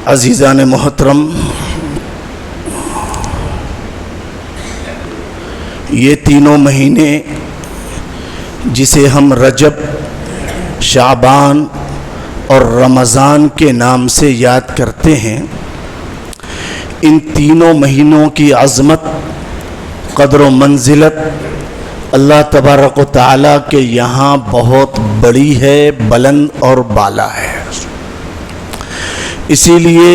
عزیزان محترم، یہ تینوں مہینے جسے ہم رجب، شعبان اور رمضان کے نام سے یاد کرتے ہیں، ان تینوں مہینوں کی عظمت، قدر و منزلت اللہ تبارک و تعالیٰ کے یہاں بہت بڑی ہے، بلند اور بالا ہے۔ اسی لیے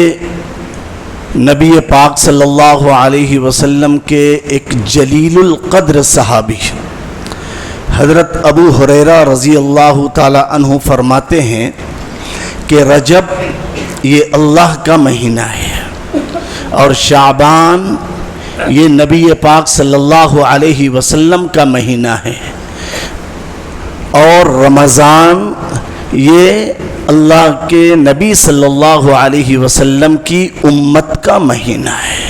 نبی پاک صلی اللہ علیہ وسلم کے ایک جلیل القدر صحابی حضرت ابو ہریرہ رضی اللہ تعالی عنہ فرماتے ہیں کہ رجب یہ اللہ کا مہینہ ہے، اور شعبان یہ نبی پاک صلی اللہ علیہ وسلم کا مہینہ ہے، اور رمضان یہ اللہ کے نبی صلی اللہ علیہ وسلم کی امت کا مہینہ ہے۔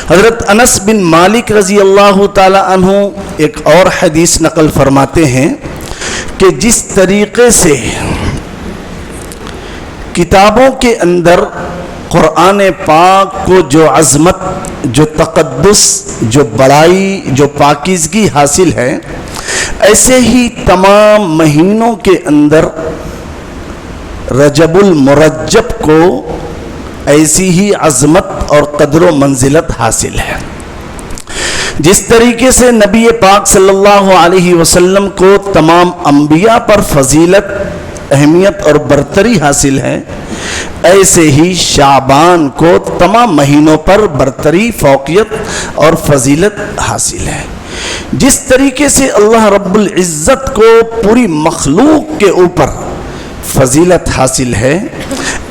حضرت انس بن مالک رضی اللہ تعالی عنہ ایک اور حدیث نقل فرماتے ہیں کہ جس طریقے سے کتابوں کے اندر قرآن پاک کو جو عظمت، جو تقدس، جو بڑائی، جو پاکیزگی حاصل ہے، ایسے ہی تمام مہینوں کے اندر رجب المرجب کو ایسی ہی عظمت اور قدر و منزلت حاصل ہے۔ جس طریقے سے نبی پاک صلی اللہ علیہ وسلم کو تمام انبیاء پر فضیلت، اہمیت اور برتری حاصل ہے، ایسے ہی شعبان کو تمام مہینوں پر برتری، فوقیت اور فضیلت حاصل ہے۔ جس طریقے سے اللہ رب العزت کو پوری مخلوق کے اوپر فضیلت حاصل ہے،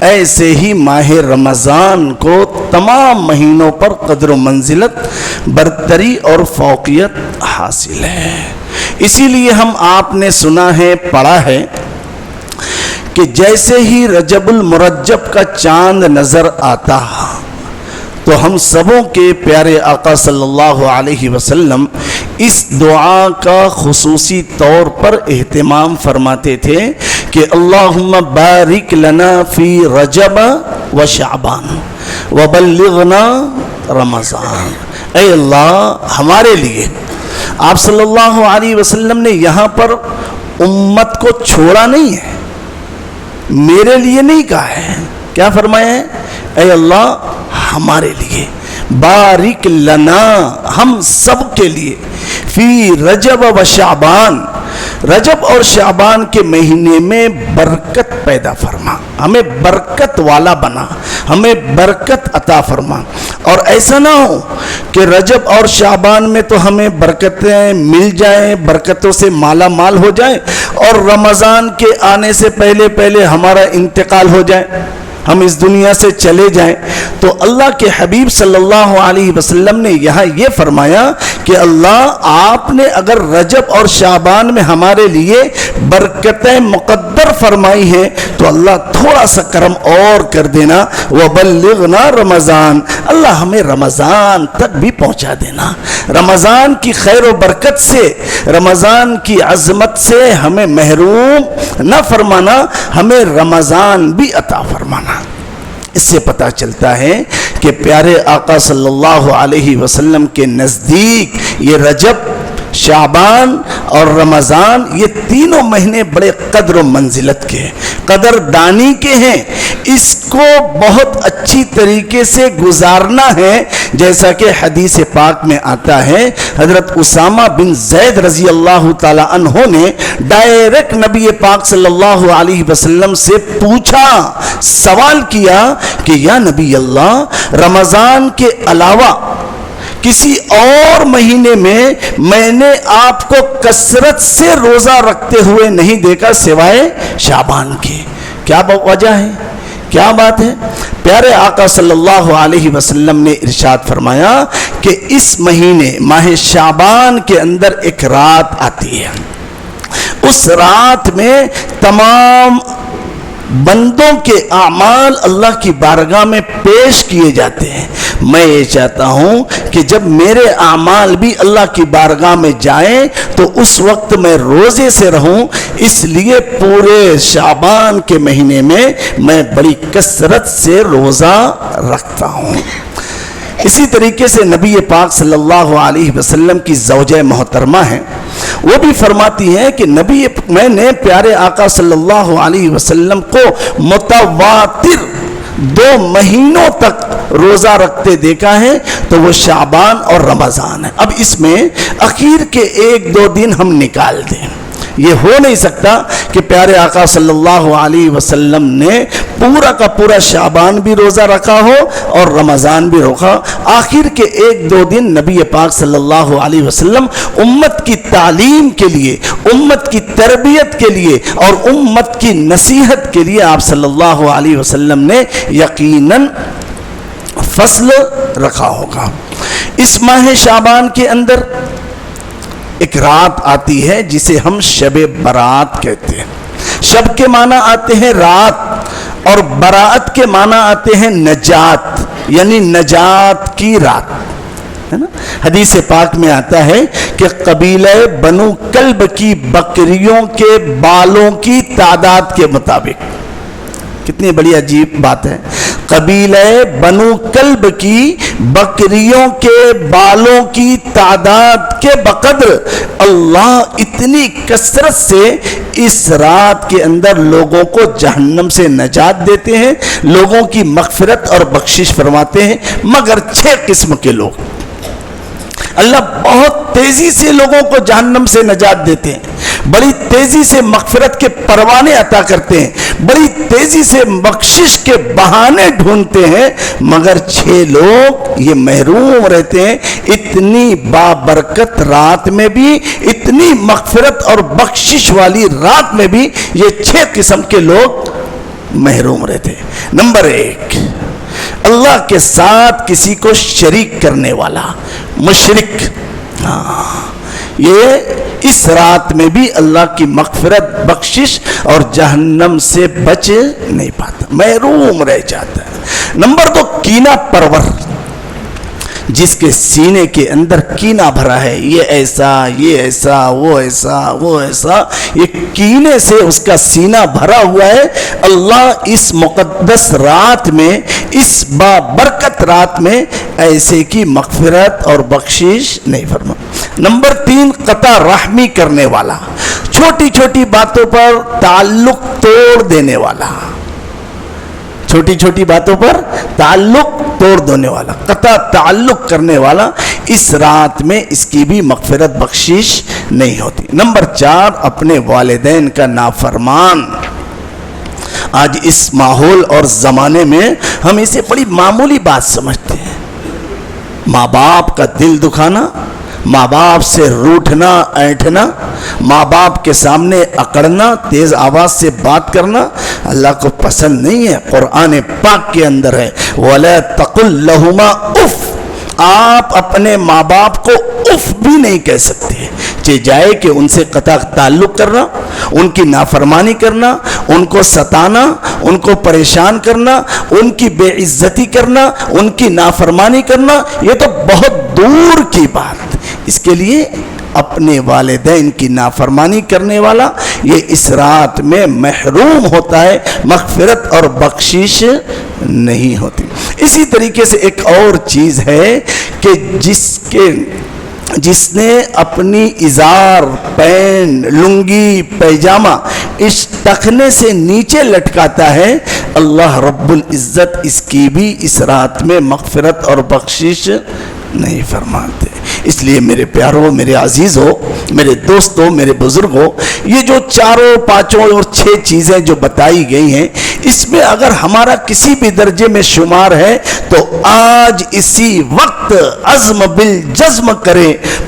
ایسے ہی ماہ رمضان کو تمام مہینوں پر قدر و منزلت، برتری اور فوقیت حاصل ہے۔ اسی لیے آپ نے سنا ہے، پڑھا ہے کہ جیسے ہی رجب المرجب کا چاند نظر آتا تو ہم سبوں کے پیارے آقا صلی اللہ علیہ وسلم اس دعا کا خصوصی طور پر اہتمام فرماتے تھے کہ اللہم بارک لنا فی رجب و شعبان وبلغنا رمضان۔ اے اللہ، ہمارے لیے آپ صلی اللہ علیہ وسلم نے یہاں پر امت کو چھوڑا نہیں ہے، میرے لیے نہیں کہا ہے، کیا فرمایا ہے؟ اے اللہ ہمارے لیے، بارک لنا، ہم سب کے لیے، فی رجب و شعبان، رجب اور شعبان کے مہینے میں برکت پیدا فرما، ہمیں برکت والا بنا، ہمیں برکت عطا فرما۔ اور ایسا نہ ہو کہ رجب اور شعبان میں تو ہمیں برکتیں مل جائیں، برکتوں سے مالا مال ہو جائیں، اور رمضان کے آنے سے پہلے ہمارا انتقال ہو جائے، ہم اس دنیا سے چلے جائیں۔ تو اللہ کے حبیب صلی اللہ علیہ وسلم نے یہاں یہ فرمایا کہ اللہ، آپ نے اگر رجب اور شعبان میں ہمارے لیے برکتیں مقدر فرمائی ہیں تو اللہ تھوڑا سا کرم اور کر دینا، وبلغنا رمضان، اللہ ہمیں رمضان تک بھی پہنچا دینا، رمضان کی خیر و برکت سے، رمضان کی عظمت سے ہمیں محروم نہ فرمانا، ہمیں رمضان بھی عطا فرمانا۔ اس سے پتہ چلتا ہے کہ پیارے آقا صلی اللہ علیہ وسلم کے نزدیک یہ رجب، شعبان اور رمضان، یہ تینوں مہینے بڑے قدر و منزلت کے ہیں، قدر دانی کے ہیں۔ اس کو بہت اچھی طریقے سے گزارنا ہے، جیسا کہ حدیث پاک میں آتا ہے، حضرت اسامہ بن زید رضی اللہ تعالی عنہ نے ڈائریکٹ نبی پاک صلی اللہ علیہ وسلم سے پوچھا، سوال کیا کہ یا نبی اللہ، رمضان کے علاوہ کسی اور مہینے میں نے آپ کو کثرت سے روزہ رکھتے ہوئے نہیں دیکھا سوائے شعبان کے، کیا وجہ ہے، کیا بات ہے؟ پیارے آقا صلی اللہ علیہ وسلم نے ارشاد فرمایا کہ اس مہینے ماہ شعبان کے اندر ایک رات آتی ہے، اس رات میں تمام بندوں کے اعمال اللہ کی بارگاہ میں پیش کیے جاتے ہیں. میں یہ چاہتا ہوں کہ جب میرے اعمال بھی اللہ کی بارگاہ میں جائیں تو اس وقت میں روزے سے رہوں. اس لیے پورے شعبان کے مہینے میں بڑی کثرت سے روزہ رکھتا ہوں. اسی طریقے سے نبی پاک صلی اللہ علیہ وسلم کی زوجہ محترمہ ہیں, وہ بھی فرماتی ہیں کہ میں نے پیارے آقا صلی اللہ علیہ وسلم کو متواتر 2 مہینوں تک روزہ رکھتے دیکھا ہے, تو وہ شعبان اور رمضان ہے. اب اس میں اخیر کے 1-2 دن ہم نکال دیں. یہ ہو نہیں سکتا کہ پیارے آقا صلی اللہ علیہ وسلم نے پورا کا پورا شعبان بھی روزہ رکھا ہو اور رمضان بھی رکھا. آخر کے 1-2 دن نبی پاک صلی اللہ علیہ وسلم امت کی تعلیم کے لیے, امت کی تربیت کے لیے اور امت کی نصیحت کے لیے آپ صلی اللہ علیہ وسلم نے یقیناً فصل رکھا ہوگا. اس ماہ شعبان کے اندر ایک رات آتی ہے جسے ہم شب برات کہتے ہیں. شب کے معنی آتے ہیں رات اور برات کے معنی آتے ہیں نجات, یعنی نجات کی رات ہے نا. حدیث پاک میں آتا ہے کہ قبیلہ بنو کلب کی بکریوں کے بالوں کی تعداد کے مطابق, کتنی بڑی عجیب بات ہے, قبیلہ بنو کلب کی بکریوں کے بالوں کی تعداد کے بقدر اللہ اتنی کثرت سے اس رات کے اندر لوگوں کو جہنم سے نجات دیتے ہیں, لوگوں کی مغفرت اور بخشش فرماتے ہیں. مگر 6 قسم کے لوگ اللہ بہت تیزی سے لوگوں کو جہنم سے نجات دیتے ہیں, بڑی تیزی سے مغفرت کے پروانے عطا کرتے ہیں, بڑی تیزی سے بخشش کے بہانے ڈھونڈتے ہیں. مگر 6 لوگ یہ محروم رہتے ہیں. اتنی بابرکت رات میں بھی, اتنی مغفرت اور بخشش والی رات میں بھی یہ 6 قسم کے لوگ محروم رہتے ہیں. نمبر 1, اللہ کے ساتھ کسی کو شریک کرنے والا مشرک. یہ اس رات میں بھی اللہ کی مغفرت, بخشش اور جہنم سے بچ نہیں پاتا, محروم رہ جاتا ہے. نمبر 2, کینہ پرور, جس کے سینے کے اندر کینہ بھرا ہے, یہ ایسا, یہ ایسا, وہ ایسا, وہ ایسا, یہ کینے سے اس کا سینہ بھرا ہوا ہے. اللہ اس مقدس رات میں, اس بابرکت رات میں ایسے کی مغفرت اور بخشش نہیں فرما. نمبر 3, قطع رحمی کرنے والا, چھوٹی چھوٹی باتوں پر تعلق توڑ دینے والا, چھوٹی چھوٹی باتوں پر تعلق توڑ دینے والا, قطع تعلق کرنے والا, اس رات میں اس کی بھی مغفرت بخشش نہیں ہوتی. نمبر 4, اپنے والدین کا نافرمان. آج اس ماحول اور زمانے میں ہم اسے بڑی معمولی بات سمجھتے ہیں. ماں باپ کا دل دکھانا, ماں باپ سے روٹھنا اینٹھنا, ماں باپ کے سامنے اکڑنا, تیز آواز سے بات کرنا اللہ کو پسند نہیں ہے. قرآن پاک کے اندر ہے وَلَا تَقُلْ لَهُمَا اُفْ, آپ اپنے ماں باپ کو اف بھی نہیں کہہ سکتے. چاہے جائے کہ ان سے قطع تعلق کرنا, ان کی نافرمانی کرنا, ان کو ستانا, ان کو پریشان کرنا, ان کی بے عزتی کرنا, ان کی نافرمانی کرنا, یہ تو بہت دور کی بات. اس کے لیے اپنے والدین کی نافرمانی کرنے والا یہ اس رات میں محروم ہوتا ہے, مغفرت اور بخشش نہیں ہوتی. اسی طریقے سے ایک اور چیز ہے کہ جس نے اپنی ازار, پینٹ, لنگی, پیجامہ اس ٹخنے سے نیچے لٹکاتا ہے, اللہ رب العزت اس کی بھی اس رات میں مغفرت اور بخشش نہیں فرماتے. اس لیے میرے پیاروں, میرے عزیزوں, میرے دوستوں, میرے بزرگوں, یہ جو 4, 5 اور 6 چیزیں جو بتائی گئی ہیں, اس میں اگر ہمارا کسی بھی درجے میں شمار ہے تو آج اسی وقت عزم بالجزم کریں,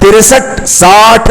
63, 60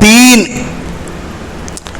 3,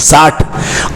60,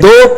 2,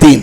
3,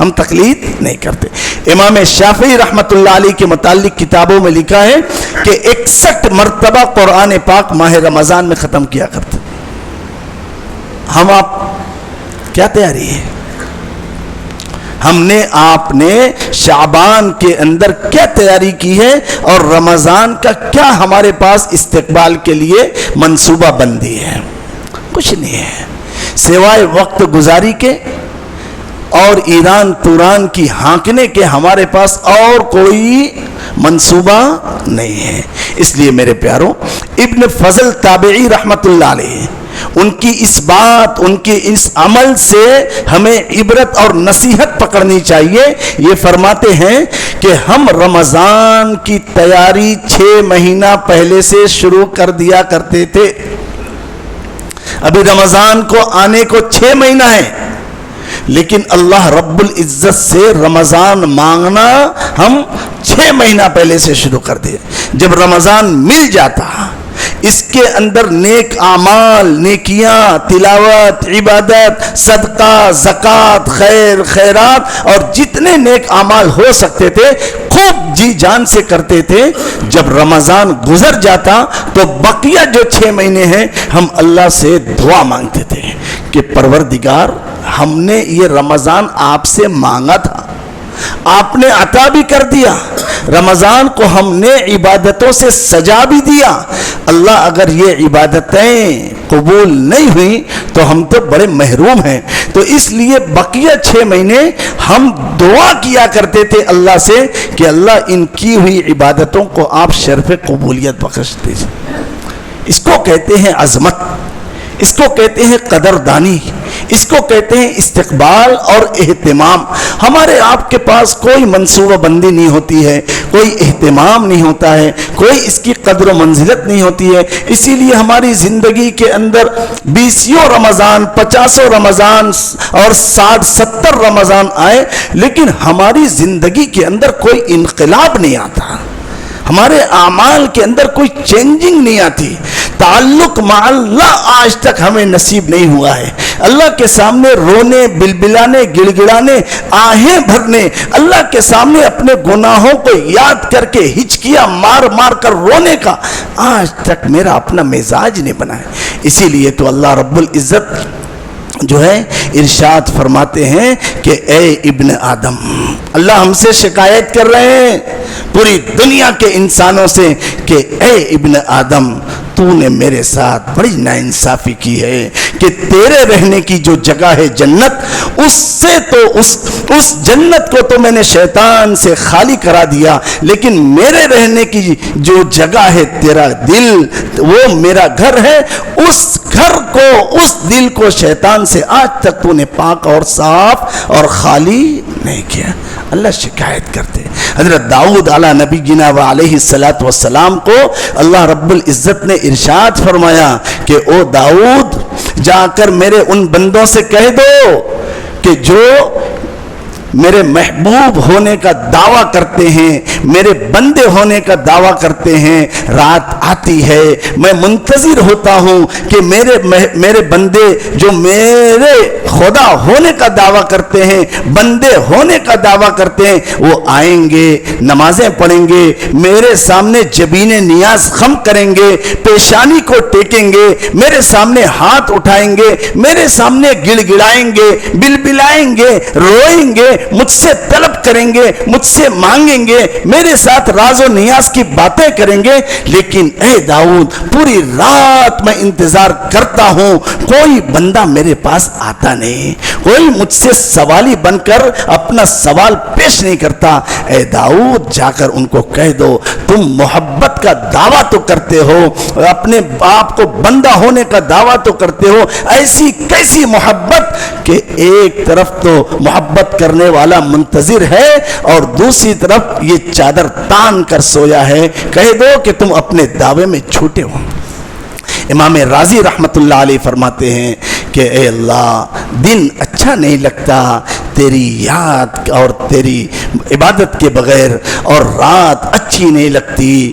ہم تقلید نہیں کرتے. امام شافعی رحمۃ اللہ علیہ کے متعلق کتابوں میں لکھا ہے کہ 61 مرتبہ قرآن پاک ماہ رمضان میں ختم کیا کرتے. ہم آپ کیا تیاری ہے؟ ہم نے آپ نے شعبان کے اندر کیا تیاری کی ہے اور رمضان کا کیا ہمارے پاس استقبال کے لیے منصوبہ بندی ہے؟ کچھ نہیں ہے سوائے وقت گزاری کے اور ایران توران کی ہانکنے کے. ہمارے پاس اور کوئی منصوبہ نہیں ہے. اس لیے میرے پیاروں، ابن فضل تابعی رحمت اللہ علیہ، ان کی اس بات، ان کے اس عمل سے ہمیں عبرت اور نصیحت پکڑنی چاہیے. یہ فرماتے ہیں کہ ہم رمضان کی تیاری 6 مہینہ پہلے سے شروع کر دیا کرتے تھے. ابھی رمضان کو آنے کو 6 مہینہ ہے، لیکن اللہ رب العزت سے رمضان مانگنا ہم 6 مہینہ پہلے سے شروع کر دے. جب رمضان مل جاتا، اس کے اندر نیک اعمال، نیکیاں، تلاوت، عبادت، صدقہ، زکوٰۃ، خیر خیرات اور جتنے نیک اعمال ہو سکتے تھے خوب جی جان سے کرتے تھے. جب رمضان گزر جاتا تو بقیہ جو 6 مہینے ہیں ہم اللہ سے دعا مانگتے تھے کہ پروردگار، ہم نے یہ رمضان آپ سے مانگا تھا، آپ نے عطا بھی کر دیا، رمضان کو ہم نے عبادتوں سے سجا بھی دیا. اللہ اگر یہ عبادتیں قبول نہیں ہوئی تو ہم تو بڑے محروم ہیں. تو اس لیے بقیہ 6 مہینے ہم دعا کیا کرتے تھے اللہ سے کہ اللہ ان کی ہوئی عبادتوں کو آپ شرف قبولیت بخش دیجیے. اس کو کہتے ہیں عظمت، اس کو کہتے ہیں قدردانی، اس کو کہتے ہیں استقبال اور اہتمام. ہمارے آپ کے پاس کوئی منصوبہ بندی نہیں ہوتی ہے، کوئی اہتمام نہیں ہوتا ہے، کوئی اس کی قدر و منزلت نہیں ہوتی ہے. اسی لیے ہماری زندگی کے اندر 20 رمضان، 50 رمضان اور 60-70 رمضان آئے، لیکن ہماری زندگی کے اندر کوئی انقلاب نہیں آتا، ہمارے اعمال کے اندر کوئی چینجنگ نہیں آتی. تعلق مع اللہ آج تک ہمیں نصیب نہیں ہوا ہے. اللہ کے سامنے رونے، بلبلانے، گڑ گڑانے، آہیں بھرنے، اللہ کے سامنے اپنے گناہوں کو یاد کر کے ہچکیاں مار مار کر رونے کا آج تک میرا اپنا مزاج نہیں بنا ہے. اسی لیے تو اللہ رب العزت جو ہے ارشاد فرماتے ہیں کہ اے ابن آدم، اللہ ہم سے شکایت کر رہے ہیں پوری دنیا کے انسانوں سے کہ اے ابن آدم، تو نے میرے ساتھ بڑی ناانصافی کی ہے کہ تیرے رہنے کی جو جگہ ہے جنت، اس سے تو اس جنت کو تو میں نے شیطان سے خالی کرا دیا، لیکن میرے رہنے کی جو جگہ ہے تیرا دل، وہ میرا گھر ہے، اس گھر کو، اس دل کو شیطان سے آج تک تو نے پاک اور صاف اور خالی نہیں کیا. اللہ شکایت کرتے. حضرت داؤد علیہ نبی جنا و علیہ السلام کو اللہ رب العزت نے ارشاد فرمایا کہ او داؤد، جا کر میرے ان بندوں سے کہہ دو کہ جو میرے محبوب ہونے کا دعویٰ کرتے ہیں، میرے بندے ہونے کا دعویٰ کرتے ہیں، رات آتی ہے میں منتظر ہوتا ہوں کہ میرے بندے جو میرے خدا ہونے کا دعویٰ کرتے ہیں، بندے ہونے کا دعویٰ کرتے ہیں، وہ آئیں گے، نمازیں پڑھیں گے، میرے سامنے جبین نیاز خم کریں گے، پیشانی کو ٹیکیں گے، میرے سامنے ہاتھ اٹھائیں گے، میرے سامنے گڑ گڑائیں گے، بلبلائیں گے، روئیں گے، مجھ سے طلب کریں گے، مجھ سے مانگیں گے، میرے ساتھ راز و نیاز کی باتیں کریں گے. لیکن اے داؤد، پوری رات میں انتظار کرتا ہوں، کوئی بندہ میرے پاس آتا نہیں، کوئی مجھ سے سوالی بن کر اپنا سوال پیش نہیں کرتا. اے داؤد، جا کر ان کو کہہ دو تم محبت کا دعویٰ تو کرتے ہو، اپنے آپ کو بندہ ہونے کا دعویٰ تو کرتے ہو، ایسی کیسی محبت کہ ایک طرف تو محبت کرنے والا منتظر ہے اور دوسری طرف یہ چادر تان کر سویا ہے. کہہ دو کہ تم اپنے دعوے میں چھوٹے ہو. امام راضی رحمت اللہ علیہ فرماتے ہیں کہ اے اللہ، دن اچھا نہیں لگتا تیری یاد اور تیری عبادت کے بغیر، اور رات اچھی نہیں لگتی